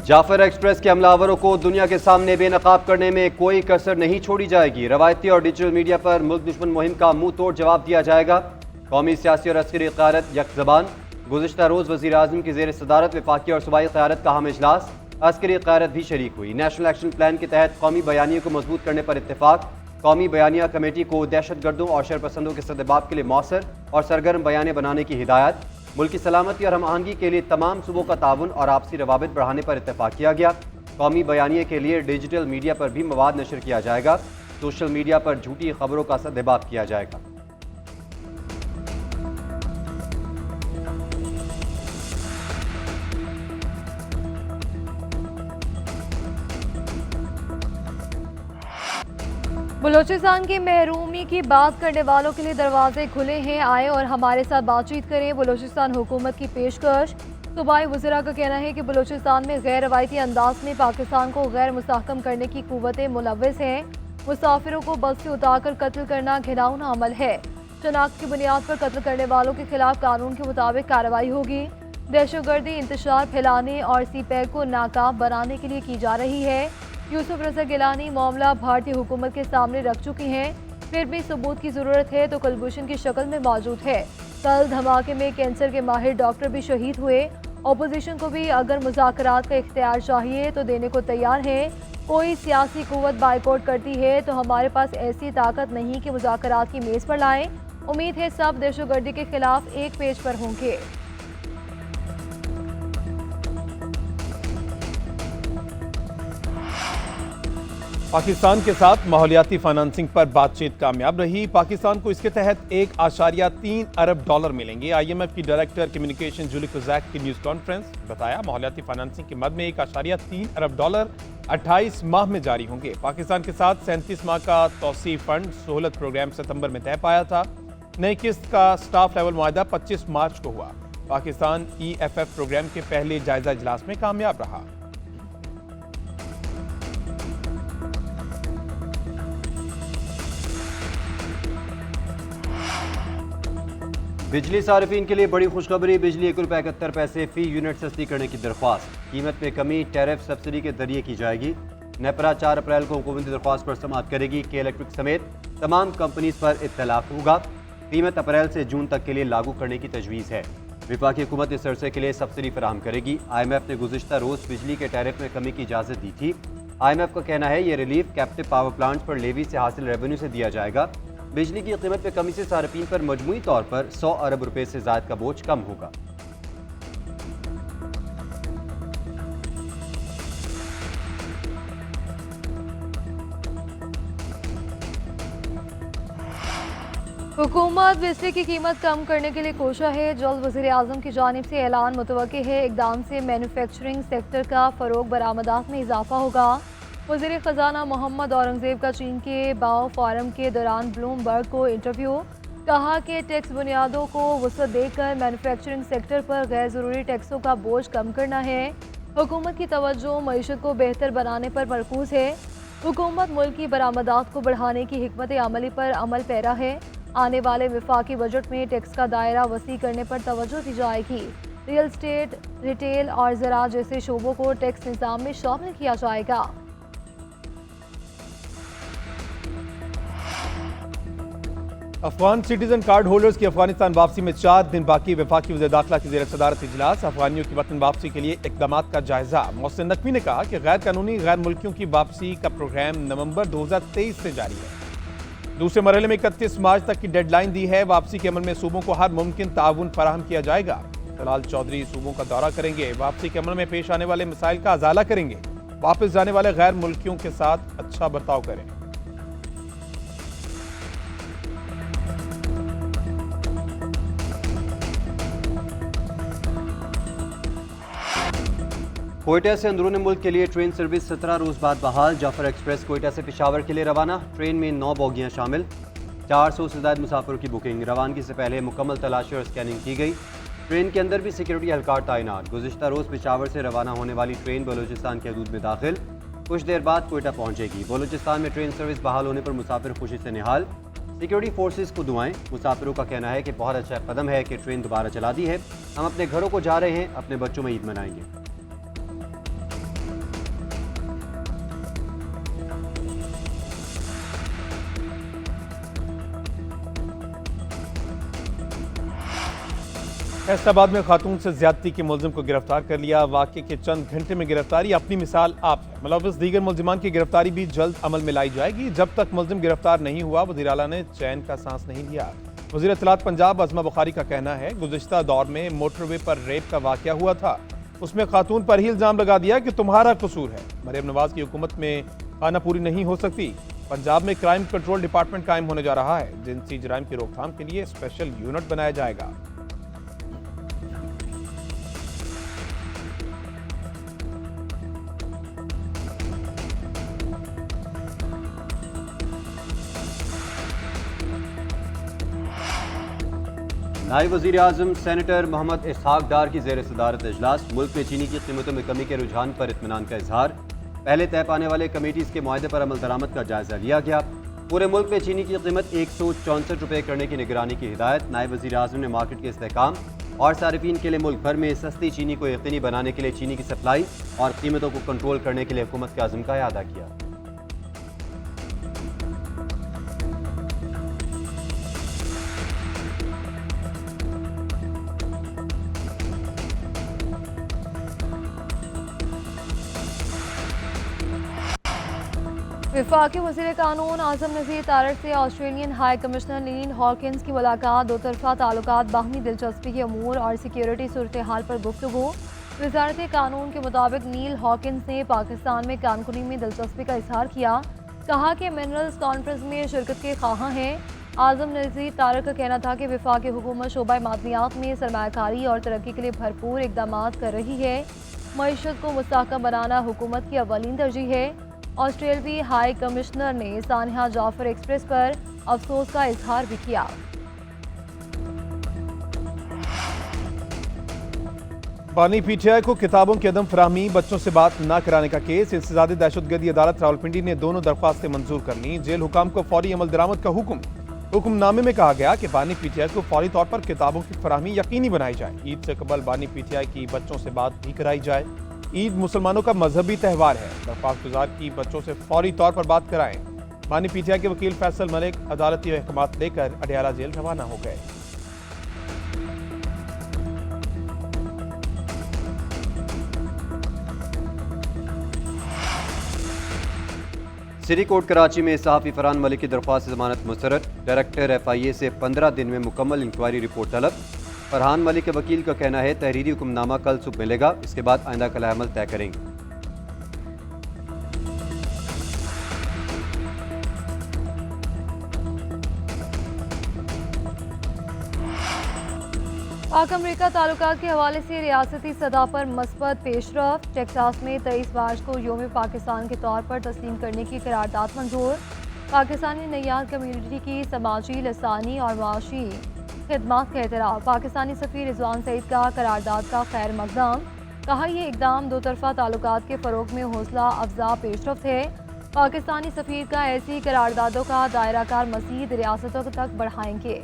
Jafar express के हमलावरों को दुनिया के सामने बेनकाब करने में कोई कसर नहीं छोड़ी जाएगी। रवायती और डिजिटल मीडिया पर मुल्क दुश्मन मुहिम का मुंह तोड़ जवाब दिया जाएगा। कौमी सियासी और अस्करी क़यादत यकज़बान। गुज़िश्ता रोज़ वज़ीर आज़म की ज़ेर सदारत वफाकी और सूबाई क़यादत का अहम इजलास। अस्करी क़यादत भी शरीक हुई। नेशनल एक्शन प्लान के तहत कौमी बयानिया को मजबूत करने पर इत्तेफाक। कौमी बयानिया कमेटी को दहशतगर्दों और शरपसंदों के सद्देबाब के लिए मौसर और सरगर्म बयाने बनाने की हिदायत। मुल्क की सलामती और हम आहंगी के लिए तमाम सूबों का ताउन और आपसी रवाबित बढ़ाने पर इत्तेफाक किया गया। कौमी बयानिए के लिए डिजिटल मीडिया पर भी मवाद नशर किया जाएगा। सोशल मीडिया पर झूठी खबरों का सद्देबाब किया जाएगा। बलूचिस्तान की महरूमी की बात करने वालों के लिए दरवाजे खुले हैं। आए और हमारे साथ बातचीत करें। बलूचिस्तान हुकूमत की पेशकश। सूबाई वज़रा का कहना है कि बलूचिस्तान में गैर रवायती अंदाज में पाकिस्तान को गैर मुस्तहकम करने की कुव्वतें मुलव्वस हैं। मुसाफिरों को बस से उतारकर कत्ल करना घिनौना अमल है। शनाख्त की बुनियाद पर कत्ल करने वालों के खिलाफ कानून के मुताबिक कार्रवाई होगी। दहशतगर्दी इंतशार फैलाने और CPEC को नाकाम बनाने के लिए की जा रही है। यूसुफ रज़ा गिलानी मामला भारतीय हुकूमत के सामने रख चुकी हैं। फिर भी सबूत की ज़रूरत है तो कुलभूषण की शक्ल में मौजूद है। कल धमाके में कैंसर के माहिर डॉक्टर भी शहीद हुए। अपोजिशन को भी अगर मुज़ाकरात का इख्तियार चाहिए तो देने को तैयार है। कोई सियासी कुव्वत बाइकआउट करती है तो हमारे पास ऐसी ताकत नहीं कि मुज़ाकरात की मेज़ पर लाएं। उम्मीद है सब दहशतगर्दी के खिलाफ एक पेज पर होंगे। पाकिस्तान के साथ माहौलियाती फाइनेंसिंग पर बातचीत कामयाब रही। पाकिस्तान को इसके तहत $1.3 अरब मिलेंगे। IMF की डायरेक्टर कम्युनिकेशन जूली कुज़ैक की न्यूज़ कॉन्फ्रेंस बताया माहौलियाती फाइनेंसिंग की मद में $1.3 अरब 28 माह में जारी होंगे। पाकिस्तान के साथ 37 माह का तौसी फंड सहूलत प्रोग्राम सितंबर में तय पाया था। नई किस्त का स्टाफ लेवल मुआहदा 25 मार्च को हुआ। पाकिस्तान EFF प्रोग्राम के पहले जायजा इजलास में कामयाब रहा। बिजली सार्फिन के लिए बड़ी खुशखबरी। बिजली ₹1.71 फी यूनिट सस्ती करने की दरख्वास्त। कीमत में कमी टैरिफ सब्सिडी के जरिए की जाएगी। नेपरा 4 अप्रैल को हुकूमती दरख्वास्त पर समाअत करेगी। के इलेक्ट्रिक समेत तमाम कंपनीज पर इत्तलाफ होगा। कीमत अप्रैल से जून तक के लिए लागू करने की तजवीज़ है। वफाकी हुकूमत इस अरसे के लिए सब्सिडी फराहम करेगी। IMF ने गुज़िश्ता रोज़ बिजली के टैरिफ में कमी की इजाज़त दी थी। IMF का कहना है ये रिलीफ कैप्टिव पावर प्लांट पर लेवी से हासिल रेवेन्यू से दिया जाएगा। बिजली की कीमत में कमी से सार्फिन पर मजमूई तौर पर $100 अरब से ज़ायद का बोझ कम होगा। हुकूमत बिजली की कीमत कम करने के लिए कोशा है। जल्द वज़ीर आज़म की जानिब से ऐलान मुतवक्किल है। इक़दाम से मैन्युफैक्चरिंग सेक्टर का फ़रोग बरामदात में इजाफा होगा। वज़ीर ख़जाना मोहम्मद औरंगज़ेब का चीन के बाओ फोरम के दौरान ब्लूमबर्ग को इंटरव्यू। कहा कि टैक्स बुनियादों को वसअत देकर मैन्युफैक्चरिंग सेक्टर पर गैर ज़रूरी टैक्सों का बोझ कम करना है। हुकूमत की तवज्जो मईशत को बेहतर बनाने पर मरकूज़ है। हुकूमत मुल्क की बरामदात को बढ़ाने की हिकमत अमली पर अमल पैरा है। आने वाले वफाकी बजट में टैक्स का दायरा वसी करने पर तवज्जो दी जाएगी। रियल एस्टेट, रिटेल और ज़राअत जैसे शोबों को टैक्स निज़ाम में शामिल किया जाएगा। अफगान सिटीजन कार्ड होल्डर्स की अफगानिस्तान वापसी में 4 दिन बाकी। वफाकी वज़ीर दाखिला की ज़ेर सदारत इजलास। अफगानियों की वतन वापसी के लिए इक़दामात का जायजा। मोहसिन नकवी ने कहा कि गैर कानूनी गैर मुल्कियों की वापसी का प्रोग्राम नवंबर 2023 से जारी है। दूसरे मरहले में 31 मार्च तक की डेडलाइन दी है। वापसी के अमल में सूबों को हर मुमकिन ताउन फराहम किया जाएगा। तलाल चौधरी सूबों का दौरा करेंगे। वापसी के अमल में पेश आने वाले मसाइल का अजाला करेंगे। वापस जाने वाले गैर मुल्कियों के साथ अच्छा बर्ताव करें। कोयटा से अंदरूनी मुल्क के लिए ट्रेन सर्विस 17 रोज़ बाद बहाल। जाफर एक्सप्रेस कोयटा से पेशावर के लिए रवाना। ट्रेन में 9 बोगियां शामिल। 400 से ज़्यादा मुसाफिरों की बुकिंग। रवानगी से पहले मुकम्मल तलाशी और स्कैनिंग की गई। ट्रेन के अंदर भी सिक्योरिटी एहलकार तैनात। गुज़िश्ता रोज़ पेशावर से रवाना होने वाली ट्रेन बलूचिस्तान के हदूद में दाखिल। कुछ देर बाद कोयटा पहुँचेगी। बलूचिस्तान में ट्रेन सर्विस बहाल होने पर मुसाफिर खुशी से निहाल। सिक्योरिटी फोर्सेस को दुआएं। मुसाफिरों का कहना है कि बहुत अच्छा कदम है कि ट्रेन दोबारा चला दी है। हम अपने घरों को जा रहे हैं, अपने बच्चों में ईद मनाएंगे। फैसलाबाद में खातून से ज्यादती के मुलजिम को गिरफ्तार कर लिया। वाक़े के चंद घंटे में गिरफ्तारी अपनी मिसाल आप है। मुलव्वस दीगर मुलजिमान की गिरफ्तारी भी जल्द अमल में लाई जाएगी। जब तक मुलजिम गिरफ्तार नहीं हुआ वज़ीर आला ने चैन का सांस नहीं लिया। वज़ीर इत्तलात पंजाब अज़मा बुखारी का कहना है, गुज़िश्ता दौर में मोटरवे पर रेप का वाक़या हुआ था, उसमें खातून पर ही इल्ज़ाम लगा दिया कि तुम्हारा कसूर है। मरियम नवाज की हुकूमत में खाना पूरी नहीं हो सकती। पंजाब में क्राइम कंट्रोल डिपार्टमेंट कायम होने जा रहा है। जिनसी जराइम की रोकथाम के लिए स्पेशल यूनिट बनाया जाएगा। नायब वज़ीर आज़म सेनेटर मोहम्मद इसहाक डार की ज़ेर सदारत इजलास। मुल्क में चीनी की कीमतों में कमी के रुझान पर इत्मीनान का इजहार। पहले तय पाने वाले कमेटीज़ के मुआहदे पर अमल दरामद का जायज़ा लिया गया। पूरे मुल्क में चीनी की कीमत 164 रुपये करने की निगरानी की हिदायत। नायब वज़ीर आज़म ने मार्केट के इस्तेहकाम और सारिफीन के लिए मुल्क भर में सस्ती चीनी को यकीनी बनाने के लिए चीनी की सप्लाई और कीमतों को कंट्रोल करने के लिए हुकूमत के अज़्म का इआदा किया। वफाकी वज़ीर कानून आज़म नज़ीर तारड़ से ऑस्ट्रेलियन हाई कमिश्नर नील हॉकिंस की मुलाकात। दो तरफ़ा ताल्लुकात, बाहमी दिलचस्पी के अमूर और सिक्योरिटी सूरत हाल पर गुफ्तगू। वज़ारत कानून के मुताबिक नील हॉकिंस ने पाकिस्तान में कानूनी में दिलचस्पी का इजहार किया। कहा कि मिनरल्स कॉन्फ्रेंस में शिरकत के ख्वाहां हैं। आज़म नज़ीर तारड़ का कहना था कि वफाकी हुकूमत शोबा मादनियात में सरमायाकारी और तरक्की के लिए भरपूर इकदाम कर रही है। मईशत को मुस्तहकम बनाना हुकूमत की अव्वलीन तरजीह है। ऑस्ट्रेलवी हाई कमिश्नर ने सानिया जाफर एक्सप्रेस पर अफसोस का इजहार भी किया। बानी पीटीआई को किताबों की अदम फराहमी, बच्चों से बात न कराने का केस। इंसदादी दहशतगर्दी अदालत रावलपिंडी ने दोनों दरख्वास्तें मंजूर कर ली। जेल हुकाम को फौरी अमल दरामद का हुक्म। हुक्मनामे में कहा गया कि बानी पीटीआई को फौरी तौर पर किताबों की फराहमी यकीनी बनाई जाए। ईद से कबल बानी पीटीआई की बच्चों से बात भी कराई जाए। ईद मुसलमानों का मजहबी त्यौहार है। दरख्वास्त गुजार की बच्चों से फौरी तौर पर बात कराएं। बानी पीटीआई के वकील फैसल मलिक अदालती अहकामात लेकर अडियाला जेल रवाना हो गए। सिटी कोर्ट कराची में सहाफ़ी फरहान मलिक की दरख्वास्त जमानत मुस्तरद। डायरेक्टर FIA से 15 दिन में मुकम्मल इंक्वायरी रिपोर्ट तलब। फरहान मलिक के वकील का कहना है तहरीरी हुक्मनामा कल सुबह मिलेगा, इसके बाद आइंदा कल अमल तय करेंगे। पाक अमरीका ताल्लुकात के हवाले से रियासती सतह पर मस्बत पेशरफ। टेक्सास में 23 मार्च को योम पाकिस्तान के तौर पर तस्लीम करने की करारदाद मंजूर। पाकिस्तानी नैयार कम्यूनिटी की समाजी, लसानी और माशी खिदमात का एतराफ़। पाकिस्तानी सफ़ीर रिजवान सईद का करारदाद का खैर मकदम। कहा यह इकदाम दो तरफ़ा ताल्लुकात के फ़रोग में हौसला अफजा पेशरफ्त है। पाकिस्तानी सफ़ीर का ऐसी करारदादों का दायरा कार मज़ीद रियासतों तक बढ़ाएंगे।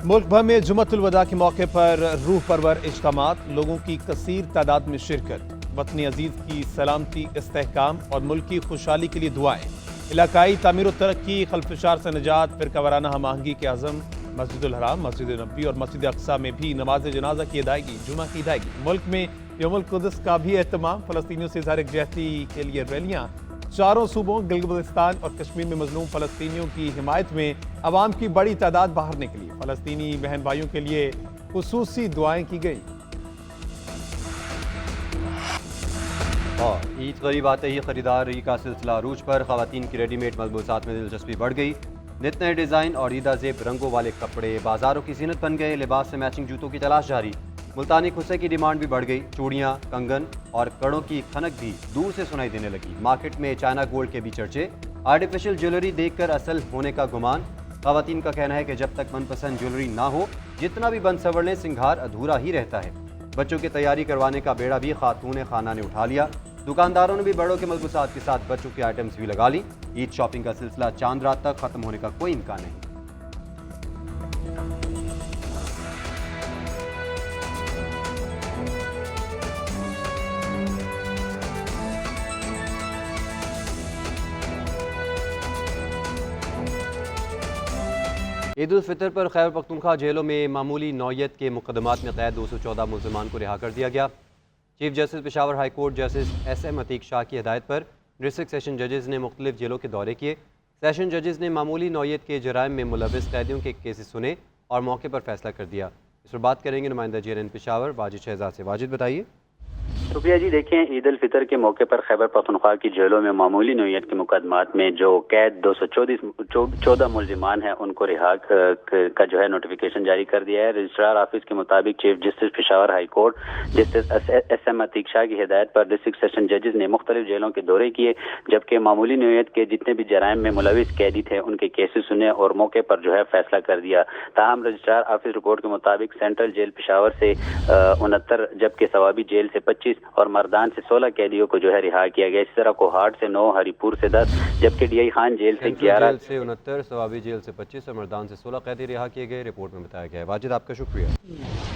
मुल्क भर में जुम्मतुल वदा के मौके पर रूह परवर इज्तिमात, लोगों की कसीर तादाद में शिरकत। वतनी अजीज की सलामती, इस्तेहकाम और मुल्क की खुशहाली के लिए दुआएं। इलाकाई तामीर और तरक्की, खलफशार से निजात, फिरका वाराना हम आहंगी के आज़म। मस्जिदुल हराम, मस्जिद नबी और मस्जिद अक्सा में भी नमाज जनाजा की अदायगी, जुमा की अदायगी। मुल्क में यौमुल कुद्स का भी एहतमाम। फ़लस्तीनियों से इज़हार यकजहती के लिए रैलियाँ। चारों सूबों गिलगित-बल्तिस्तान और कश्मीर में मजलूम फ़लस्तीनियों की हिमायत में अवाम की बड़ी तादाद बाहर निकली। फ़लस्तीनी बहन भाइयों के लिए खुसूसी दुआएं की गई। और ईद करीब आते ही खरीदारी का सिलसिला अरूज पर। ख़वातीन की रेडीमेड मलबूसात में दिलचस्पी बढ़ गई। नित नए डिज़ाइन और ईदा ज़ेब रंगों वाले कपड़े बाजारों की जीनत बन गए। लिबास से मैचिंग जूतों की तलाश जारी। मुल्तानी खुस्से की डिमांड भी बढ़ गई। चूड़ियाँ, कंगन और कड़ों की खनक भी दूर से सुनाई देने लगी। मार्केट में चाइना गोल्ड के भी चर्चे। आर्टिफिशियल ज्वेलरी देखकर असल होने का गुमान। ख़वातीन का कहना है कि जब तक मनपसंद ज्वेलरी ना हो, जितना भी बन सवर लें, सिंगार अधूरा ही रहता है। बच्चों की तैयारी करवाने का बेड़ा भी खातून खाना ने उठा लिया। दुकानदारों ने भी बड़ों के मलबूसात के साथ बच्चों की आइटम्स भी लगा ली। ईद शॉपिंग का सिलसिला चांद रात तक खत्म होने का कोई इम्कान नहीं। ईद उल फितर पर खैबर पख्तूनख्वा जेलों में मामूली नौयत के मुकदमात में कैद 214 मुलजमान को रिहा कर दिया गया। Chief justice Peshawar high court justice SM Atiq Shah की हिदायत पर डिस्ट्रिक्ट सेशन जजेस ने मुख्तलिफ जेलों के दौरे किए। सेशन जजेस ने मामूली नौयत के जराइम में मुलविस कैदियों के केसेस सुने और मौके पर फैसला कर दिया। इस पर बात करेंगे नुमाइंदा JNN पेशावर वाजिद शहजाद से। वाजिद बताइए। शुक्रिया जी। देखें, ईद उल फितर के मौके पर खैबर पख्तूनख्वा की जेलों में मामूली नौयत के मुकदमात में जो कैद 214 मुलजिमान हैं उनको रिहा का जो है नोटिफिकेशन जारी कर दिया है। रजिस्ट्रार ऑफिस के मुताबिक chief justice Peshawar high court justice SM Atiq Shah की हिदायत पर डिस्ट्रिक्ट सेशन जजेस ने मुख्तलिफ जेलों के दौरे किए, जबकि मामूली नौयत के जितने भी जराइम में मुलविस कैदी थे उनके केसेस सुने और मौके पर जो है फैसला कर दिया। ताहम रजिस्ट्रार ऑफिस रिपोर्ट के मुताबिक सेंट्रल जेल पेशावर से 69, जबकि सवाबी जेल से 25 और मर्दान से 16 कैदियों को जो है रिहा किया गया। इसी तरह कोहाट से 9, हरिपुर से 10, जबकि DI खान जेल से 11, जेल से 69, सवाबी जेल से 25 और मर्दान से 16 कैदी रिहा किए गए, रिपोर्ट में बताया गया है। वाजिद, आपका शुक्रिया।